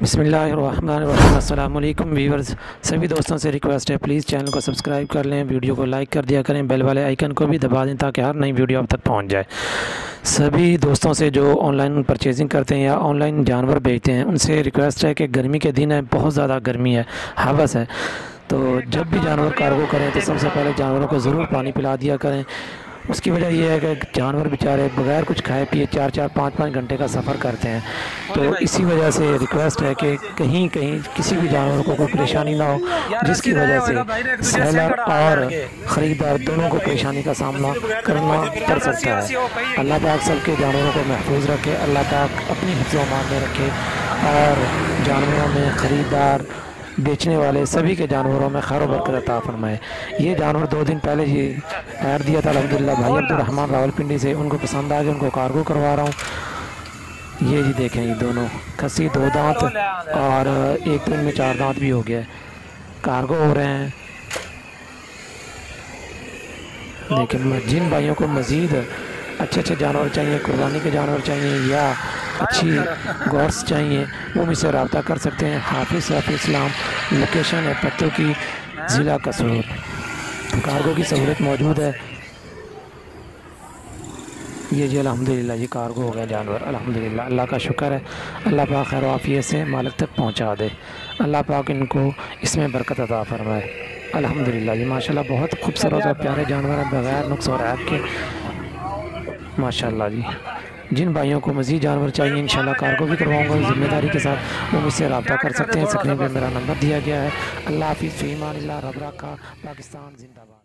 बिस्मिल्लाहिर्रहमानिर्रहीम। अस्सलाम वालेकुम व्यूअर्स, सभी दोस्तों से रिक्वेस्ट है प्लीज़ चैनल को सब्सक्राइब कर लें, वीडियो को लाइक कर दिया करें, बेल वाले आइकन को भी दबा दें ताकि हर नई वीडियो आप तक पहुंच जाए। सभी दोस्तों से जो ऑनलाइन परचेजिंग करते हैं या ऑनलाइन जानवर बेचते हैं उनसे रिक्वेस्ट है कि गर्मी के दिन है, बहुत ज़्यादा गर्मी है, हवस है, तो जब भी जानवर कार्गो करें तो सबसे पहले जानवरों को ज़रूर पानी पिला दिया करें। उसकी वजह यह है कि जानवर बेचारे बगैर कुछ खाए पिए 4-4 5-5 घंटे का सफ़र करते हैं, तो इसी वजह से रिक्वेस्ट है कि कहीं कहीं किसी भी जानवर को कोई परेशानी ना हो, जिसकी वजह से सेलर और ख़रीदार दोनों को परेशानी का सामना करना पड़ सकता है। अल्लाह पाक सबके जानवरों को महफूज रखे, अल्लाह पाक अपनी हिफ्ज़ व अमान में रखे और जानवरों में ख़रीदार बेचने वाले सभी के जानवरों में खैर बरकत अता फरमाए। ये जानवर 2 दिन पहले जी ऐड दिया था अल्हम्दुलिल्लाह, भाई अब्दुर्रहमान रावलपिंडी से, उनको पसंद आ गया, उनको कार्गो करवा रहा हूँ। ये जी देखें, ये दोनों खस्सी 2 दांत और एक दिन में 4 दांत भी हो गया, कार्गो हो रहे हैं। लेकिन जिन भाइयों को मज़ीद अच्छे जानवर चाहिए, कुर्बानी के जानवर चाहिए या अच्छी गॉड्स चाहिए, वो मुझसे रब्ता कर सकते हैं। हाफिज़ सैफ इस्लाम, लोकेशन है पत्तों की, ज़िला कसरूर। कार्गो की सहूलत मौजूद है। ये जी अल्हम्दुलिल्लाह ये कार्गो हो गया जानवर, अल्हम्दुलिल्लाह, अल्लाह का शुक्र है। अल्लाह पाक खैर आफियत से मालिक तक पहुंचा दे, अल्लाह पाक इनको इसमें बरकत अता फरमाए। अल्हम्दुलिल्लाह ये माशाल्लाह बहुत खूबसूरत और प्यारे जानवर हैं, बग़ैर नुक्स और ऐब के, माशाल्लाह जी। जिन भाइयों को मज़ीद जानवर चाहिए इंशाल्लाह कार्गो भी करवाऊंगा ज़िम्मेदारी के साथ, वो मुझसे रब्ता कर सकते हैं। स्क्रीन पर मेरा नंबर दिया गया है। अल्लाह हाफिज़, फ़ी अमानिल्लाह, रब रखा, पाकिस्तान जिंदाबाद।